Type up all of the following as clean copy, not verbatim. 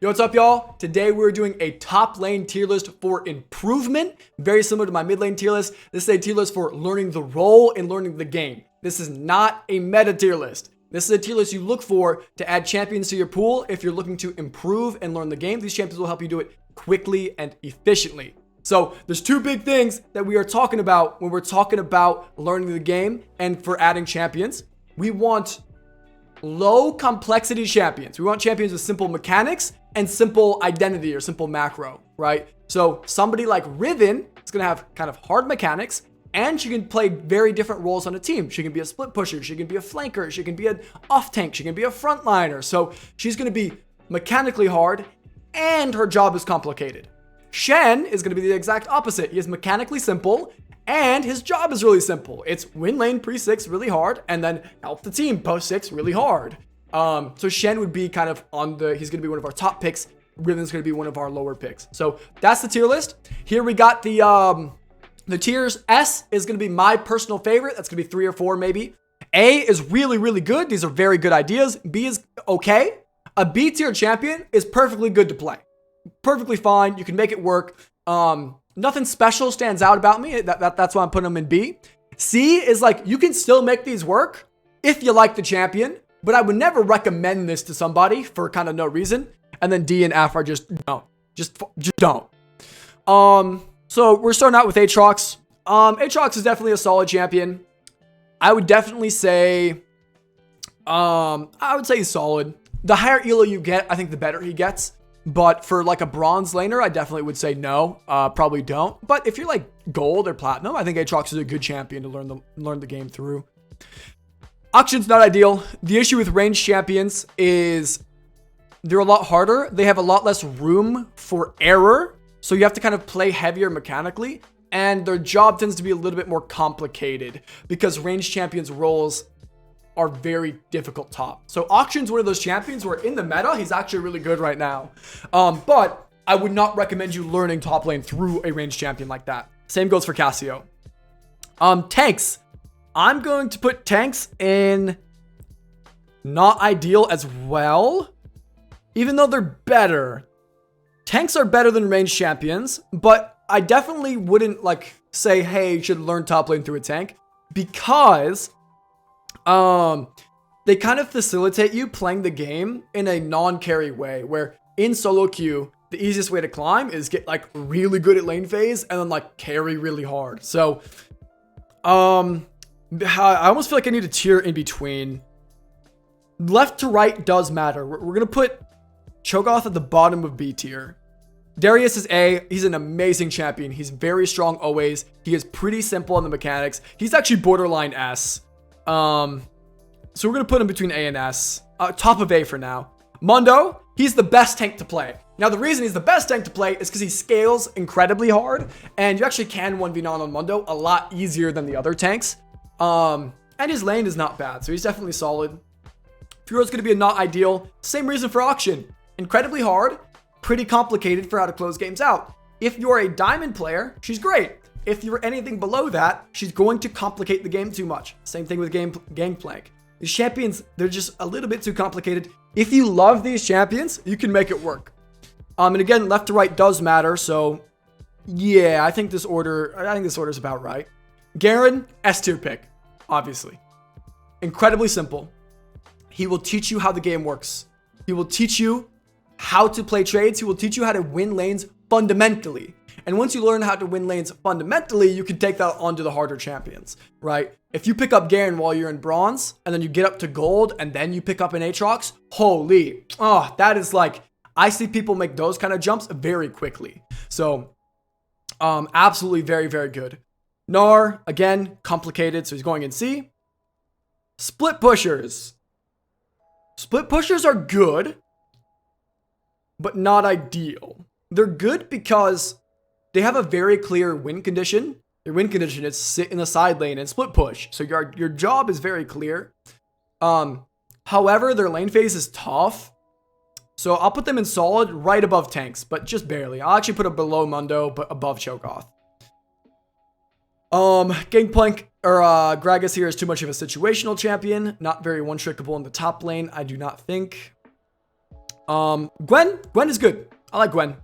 Yo, what's up, y'all? Today we're doing a top lane tier list for improvement. Very similar to my mid lane tier list. This is a tier list for learning the role and learning the game. This is not a meta tier list. This is a tier list you look for to add champions to your pool if you're looking to improve and learn the game. These champions will help you do it quickly and efficiently. So there's two big things that we are talking about when we're talking about learning the game and for adding champions. We want low complexity champions. We want champions with simple mechanics and simple identity or simple macro, right? So somebody like Riven is going to have kind of hard mechanics, and she can play very different roles on a team. She can be a split pusher, she can be a flanker, she can be an off tank, she can be a frontliner. So she's going to be mechanically hard and her job is complicated. Shen is going to be the exact opposite. He is mechanically simple and his job is really simple. It's win lane pre-6 really hard and then help the team post-6 really hard. So Shen would be kind of he's going to be one of our top picks. Riven's going to be one of our lower picks. So that's the tier list. Here we got the tiers. S is going to be my personal favorite. That's going to be 3 or 4 maybe. A is really, really good. These are very good ideas. B is okay. A B tier champion is perfectly good to play. Perfectly fine. You can make it work. Nothing special stands out about me. That's why I'm putting them in B. C is like, you can still make these work if you like the champion, but I would never recommend this to somebody for kind of no reason. And then D and F are just don't. Just don't. So we're starting out with Aatrox. Aatrox is definitely a solid champion. I would definitely say, he's solid. The higher elo you get, I think the better he gets. But for like a bronze laner, I definitely would say no. Probably don't. But if you're like gold or platinum, I think Aatrox is a good champion to learn the game through. Auction's not ideal. The issue with ranged champions is they're a lot harder. They have a lot less room for error. So you have to kind of play heavier mechanically. And their job tends to be a little bit more complicated because ranged champions roles are very difficult top. So Auction's one of those champions where in the meta, he's actually really good right now. But I would not recommend you learning top lane through a ranged champion like that. Same goes for Cassio. Tanks. I'm going to put tanks in not ideal as well. Even though they're better. Tanks are better than ranged champions, but I definitely wouldn't like say, hey, you should learn top lane through a tank because they kind of facilitate you playing the game in a non-carry way where in solo queue, the easiest way to climb is get like really good at lane phase and then like carry really hard. So, I almost feel like I need a tier in between. Left to right does matter. We're going to put Cho'Gath at the bottom of B tier. Darius is A. He's an amazing champion. He's very strong always. He is pretty simple on the mechanics. He's actually borderline S. So we're going to put him between A and S. Top of A for now. Mundo, he's the best tank to play. Now, the reason he's the best tank to play is because he scales incredibly hard. And you actually can 1v9 on Mundo a lot easier than the other tanks. And his lane is not bad. So he's definitely solid. Furo's going to be a not ideal. Same reason for Auction. Incredibly hard. Pretty complicated for how to close games out. If you're a diamond player, she's great. If you're anything below that, she's going to complicate the game too much. Same thing with Gangplank. These champions, they're just a little bit too complicated. If you love these champions, you can make it work. And again, left to right does matter. So yeah, I think this order is about right. Garen, S tier pick, obviously. Incredibly simple. He will teach you how the game works. He will teach you how to play trades. He will teach you how to win lanes fundamentally. And once you learn how to win lanes fundamentally, you can take that onto the harder champions, right? If you pick up Garen while you're in bronze and then you get up to gold and then you pick up an Aatrox, holy, that is like, I see people make those kind of jumps very quickly. So, absolutely very, very good. Gnar, again, complicated. So he's going in C. Split pushers. Split pushers are good, but not ideal. They're good because they have a very clear win condition. Their win condition is sit in the side lane and split push. So your job is very clear. However, their lane phase is tough. So I'll put them in solid right above tanks, but just barely. I'll actually put them below Mundo, but above Cho'Gath. Gangplank or Gragas here is too much of a situational champion. Not very one-trickable in the top lane, I do not think. Gwen is good. I like Gwen.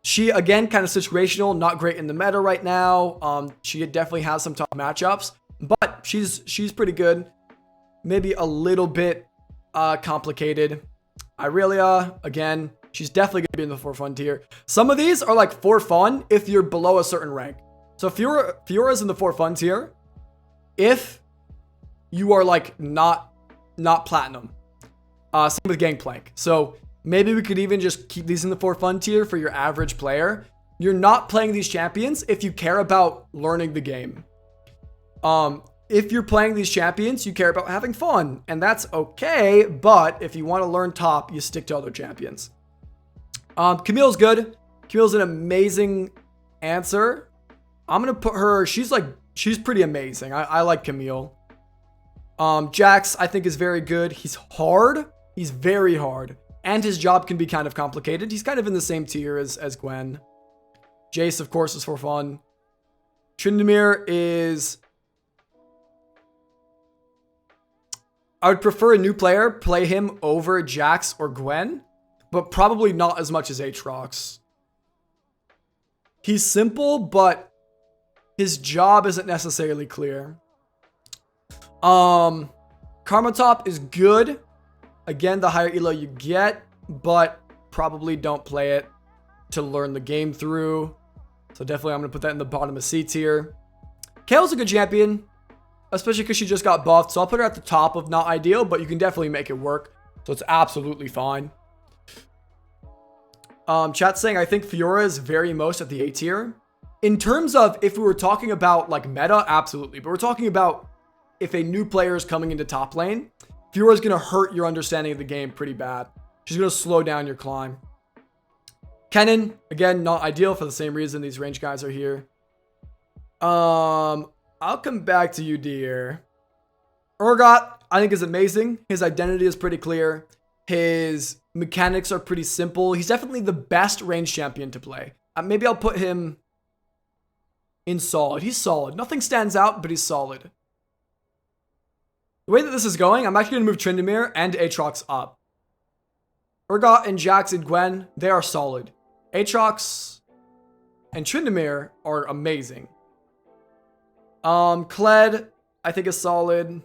She, again, kind of situational, not great in the meta right now. She definitely has some top matchups, but she's pretty good. Maybe a little bit complicated. Irelia, again, she's definitely going to be in the for fun tier. Some of these are like for fun if you're below a certain rank. So Fiora's in the for fun tier if you are like not platinum. Same with Gangplank. So maybe we could even just keep these in the for fun tier for your average player. You're not playing these champions if you care about learning the game. If you're playing these champions, you care about having fun, and that's okay. But if you want to learn top, you stick to other champions. Camille's good. Camille's an amazing answer. I'm gonna put her. She's pretty amazing. I like Camille. Jax, I think, is very good. He's hard. He's very hard. And his job can be kind of complicated. He's kind of in the same tier as Gwen. Jace, of course, is for fun. Tryndamere is... I would prefer a new player play him over Jax or Gwen, but probably not as much as Aatrox. He's simple, but his job isn't necessarily clear. Karmatop is good. Again, the higher elo you get, but probably don't play it to learn the game through. So definitely I'm going to put that in the bottom of C tier. Kale's a good champion, especially because she just got buffed. So I'll put her at the top of not ideal, but you can definitely make it work. So it's absolutely fine. Chat's saying I think Fiora is very most at the A tier. In terms of if we were talking about like meta, absolutely. But we're talking about if a new player is coming into top lane, Fiora is going to hurt your understanding of the game pretty bad. She's going to slow down your climb. Kennen, again, not ideal for the same reason these range guys are here. I'll come back to you, dear. Urgot, I think, is amazing. His identity is pretty clear. His mechanics are pretty simple. He's definitely the best range champion to play. Maybe I'll put him in solid. He's solid. Nothing stands out, but he's solid. The way that this is going, I'm actually going to move Tryndamere and Aatrox up. Urgot and Jax and Gwen, they are solid. Aatrox and Tryndamere are amazing. Kled, I think, is solid.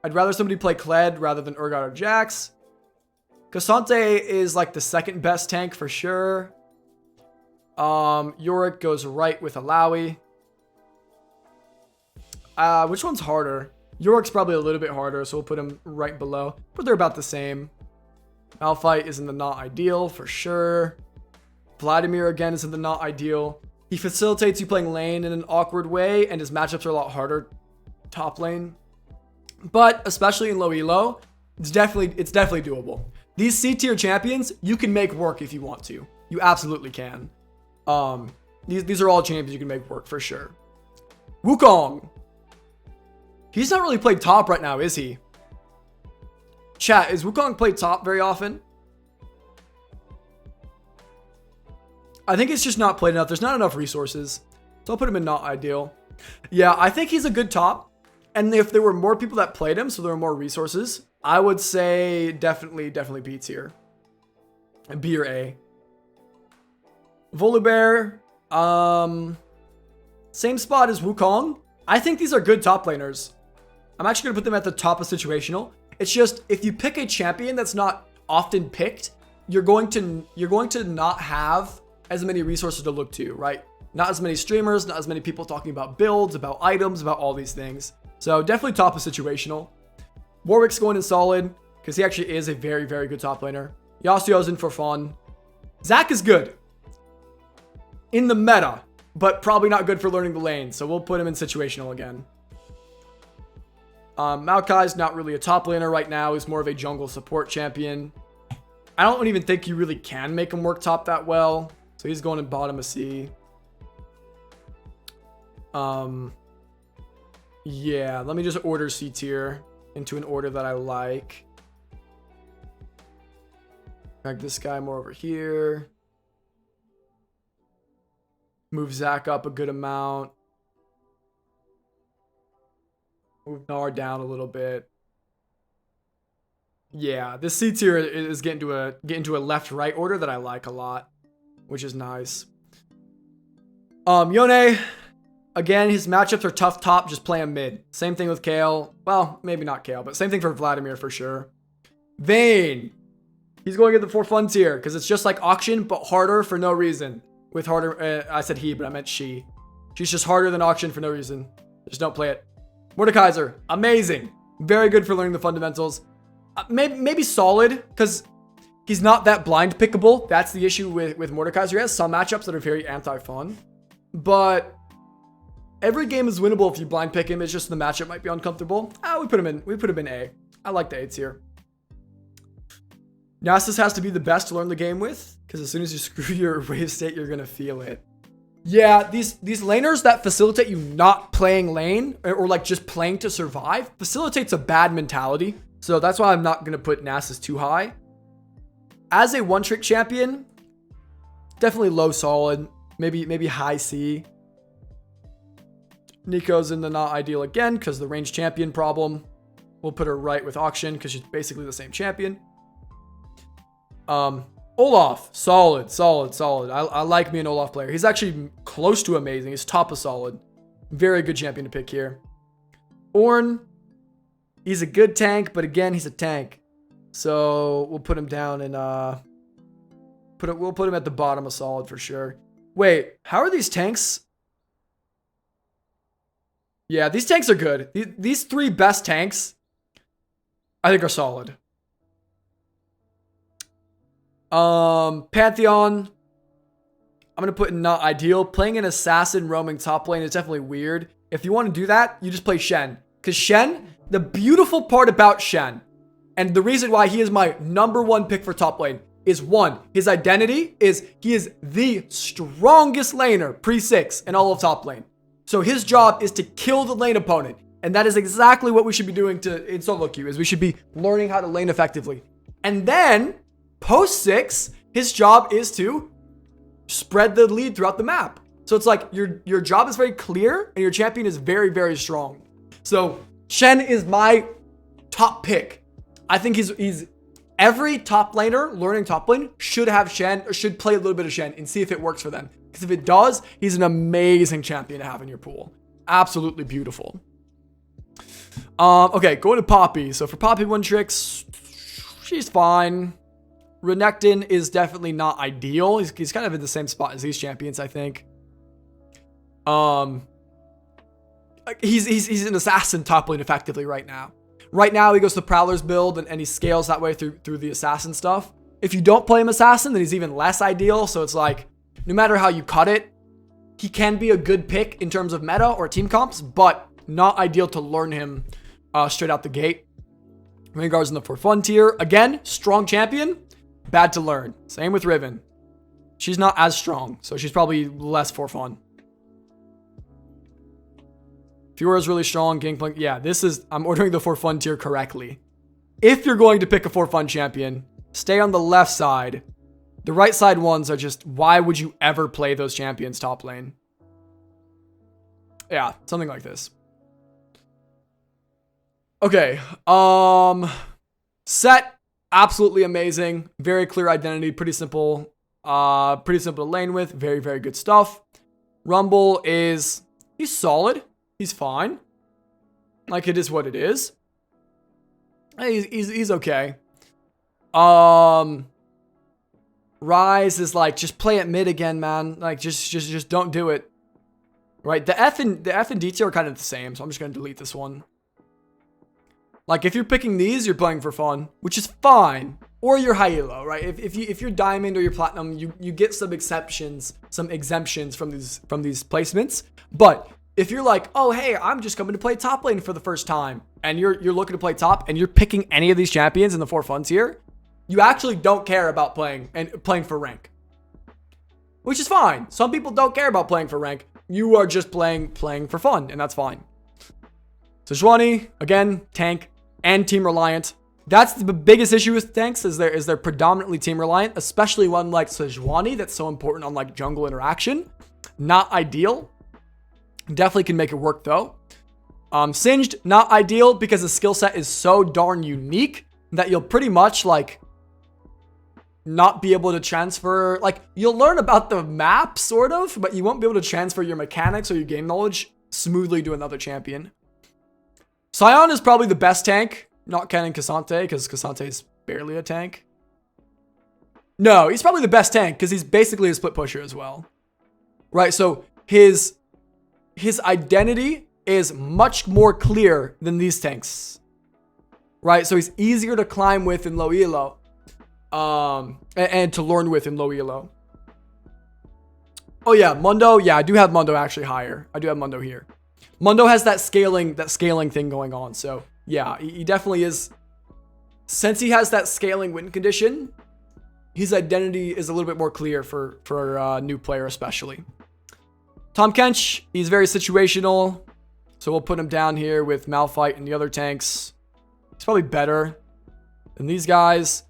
I'd rather somebody play Kled rather than Urgot or Jax. Cassante is like the second best tank for sure. Yorick goes right with Alawi. Which one's harder? Yorick's probably a little bit harder, so we'll put him right below. But they're about the same. Malphite is in the not ideal for sure. Vladimir, again, is in the not ideal. He facilitates you playing lane in an awkward way, and his matchups are a lot harder top lane. But especially in low elo, it's definitely doable. These C tier champions, you can make work if you want to. You absolutely can. These are all champions you can make work for sure. Wukong. He's not really played top right now, is he? Chat, is Wukong played top very often? I think it's just not played enough. There's not enough resources. So I'll put him in not ideal. Yeah, I think he's a good top. And if there were more people that played him, so there were more resources, I would say definitely B tier. B or A. Volibear, same spot as Wukong. I think these are good top laners. I'm actually going to put them at the top of situational. It's just, if you pick a champion that's not often picked, you're going to not have as many resources to look to, right? Not as many streamers, not as many people talking about builds, about items, about all these things. So definitely top of situational. Warwick's going in solid, because he actually is a very, very good top laner. Yasuo's in for fun. Zac is good in the meta, but probably not good for learning the lane, so we'll put him in situational again. Maokai's not really a top laner right now. He's more of a jungle support champion. I don't even think you really can make him work top that well, so he's going in bottom of C. Yeah, let me just order C tier into an order that I like. Drag this guy more over here. Move Zac up a good amount. Move Gnar down a little bit. Yeah, this C tier is getting to a left-right order that I like a lot, which is nice. Yone, again, his matchups are tough top, just play him mid. Same thing with Kale. Well, maybe not Kale, but same thing for Vladimir for sure. Vayne, he's going at the for fun tier because it's just like Auction, but harder for no reason. With harder, I said he, but I meant she. She's just harder than Auction for no reason. Just don't play it. Mordekaiser, amazing. Very good for learning the fundamentals. Maybe solid, because he's not that blind pickable. That's the issue with Mordekaiser. He has some matchups that are very anti-fun. But every game is winnable if you blind pick him. It's just the matchup might be uncomfortable. We put him in A. I like the A tier. Nasus has to be the best to learn the game with, because as soon as you screw your wave state, you're going to feel it. Yeah, these laners that facilitate you not playing lane, or like just playing to survive, facilitates a bad mentality. So that's why I'm not going to put Nasus too high. As a one-trick champion, definitely low solid, maybe high C. Nico's in the not ideal again, because the range champion problem. We'll put her right with Auction, because she's basically the same champion. Olaf, solid. I like me an Olaf player. He's actually close to amazing. He's top of solid. Very good champion to pick here. Ornn, he's a good tank, but again, he's a tank. So we'll put him down and we'll put him at the bottom of solid for sure. Wait, how are these tanks? Yeah, these tanks are good. These three best tanks, I think, are solid. Pantheon, I'm going to put in not ideal. Playing an assassin roaming top lane is definitely weird. If you want to do that, you just play Shen. Because Shen, the beautiful part about Shen, and the reason why he is my #1 pick for top lane, is one, his identity is he is the strongest laner pre-6 in all of top lane. So his job is to kill the lane opponent. And that is exactly what we should be doing in solo queue, is we should be learning how to lane effectively. And then post 6, his job is to spread the lead throughout the map. So it's like your job is very clear and your champion is very, very strong. So Shen is my top pick. I think he's every top laner learning top lane should have Shen, or should play a little bit of Shen and see if it works for them. Because if it does, he's an amazing champion to have in your pool. Absolutely beautiful. Okay, going to Poppy. So for Poppy one tricks, she's fine. Renekton is definitely not ideal. He's kind of in the same spot as these champions, I think. He's an assassin top lane effectively right now. Right now, he goes to Prowler's build, and he scales that way through the assassin stuff. If you don't play him assassin, then he's even less ideal. So it's like, no matter how you cut it, he can be a good pick in terms of meta or team comps, but not ideal to learn him straight out the gate. Rengar's in the for fun tier. Again, strong champion, bad to learn. Same with Riven. She's not as strong, so she's probably less for fun. Fiora is really strong. Gangplank. Yeah, I'm ordering the for fun tier correctly. If you're going to pick a for fun champion, stay on the left side. The right side ones are just, why would you ever play those champions top lane? Yeah, something like this. Okay. Set, absolutely amazing. Very clear identity, pretty simple to lane with. Very, very good stuff. Rumble he's solid. He's fine. Like, it is what it is. He's okay. Rise is like, just play it mid again, man. Like, just don't do it. Right? The F and D tier are kind of the same, so I'm just gonna delete this one. Like, if you're picking these, you're playing for fun, which is fine. Or you're high elo, right? If you're diamond or you're platinum, you get some exemptions from these placements. But if you're like, oh hey, I'm just coming to play top lane for the first time, and you're looking to play top, and you're picking any of these champions in the for fun tier, you actually don't care about playing for rank, which is fine. Some people don't care about playing for rank. You are just playing for fun, and that's fine. Sejuani, again, tank and team reliant. That's the biggest issue with tanks, is they're predominantly team reliant, especially one like Sejuani that's so important on like jungle interaction. Not ideal. Definitely can make it work though. Singed, not ideal because the skill set is so darn unique that you'll pretty much like not be able to transfer. Like, you'll learn about the map sort of, but you won't be able to transfer your mechanics or your game knowledge smoothly to another champion. Sion is probably the best tank, not counting Cassante, because Cassante is barely a tank. No, he's probably the best tank because he's basically a split pusher as well. Right, so his identity is much more clear than these tanks. Right, so he's easier to climb with in low elo. And to learn with in low elo. Oh yeah, Mundo. Yeah, I do have Mundo actually higher. I do have Mundo here. Mundo has that scaling thing going on. So yeah, he definitely is. Since he has that scaling win condition, his identity is a little bit more clear for a new player especially. Tom Kench, he's very situational. So we'll put him down here with Malphite and the other tanks. He's probably better than these guys.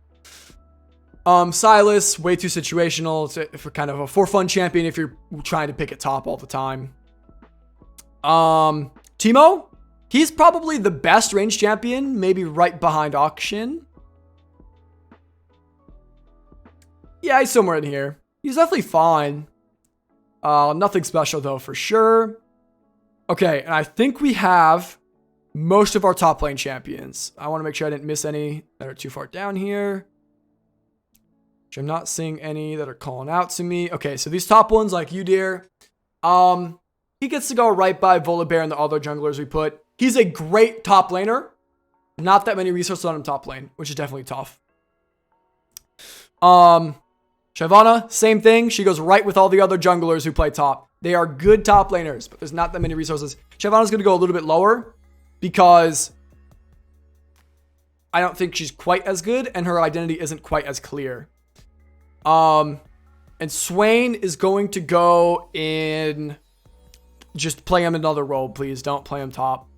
Silas, way too situational. It's for kind of a for fun champion if you're trying to pick it top all the time. Teemo, he's probably the best range champion, maybe right behind Auction. Yeah, he's somewhere in here. He's definitely fine. Nothing special though, for sure. Okay, and I think we have most of our top lane champions. I want to make sure I didn't miss any that are too far down here. I'm not seeing any that are calling out to me. Okay, so these top ones, like Udyr, he gets to go right by Volibear and the other junglers we put. He's a great top laner. Not that many resources on him top lane, which is definitely tough. Shyvana, same thing. She goes right with all the other junglers who play top. They are good top laners, but there's not that many resources. Shyvana's going to go a little bit lower because I don't think she's quite as good and her identity isn't quite as clear. And Swain is going to go in. Just play him another role, please. Don't play him top.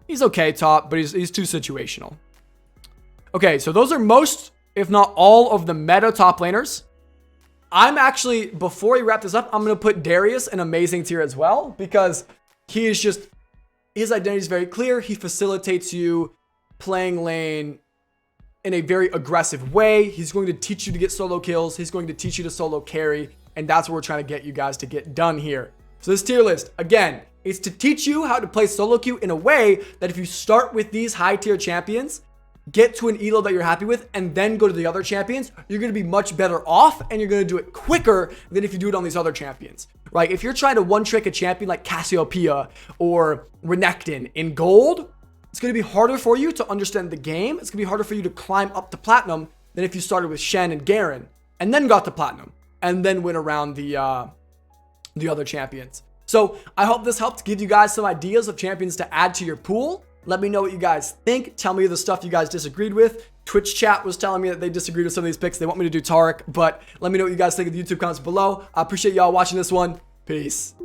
He's okay top, but he's too situational. Okay, so those are most, if not all, of the meta top laners. I'm actually, before we wrap this up, I'm going to put Darius in amazing tier as well, because he is just, his identity is very clear. He facilitates you playing lane in a very aggressive way. He's going to teach you to get solo kills. He's going to teach you to solo carry. And that's what we're trying to get you guys to get done here. So this tier list, again, is to teach you how to play solo queue in a way that if you start with these high tier champions, get to an elo that you're happy with, and then go to the other champions, you're going to be much better off, and you're going to do it quicker than if you do it on these other champions, right? If you're trying to one trick a champion like Cassiopeia or Renekton in gold, it's going to be harder for you to understand the game. It's going to be harder for you to climb up to platinum than if you started with Shen and Garen and then got to platinum and then went around the other champions. So I hope this helped give you guys some ideas of champions to add to your pool. Let me know what you guys think. Tell me the stuff you guys disagreed with. Twitch chat was telling me that they disagreed with some of these picks. They want me to do Taric, but let me know what you guys think in the YouTube comments below. I appreciate y'all watching this one. Peace.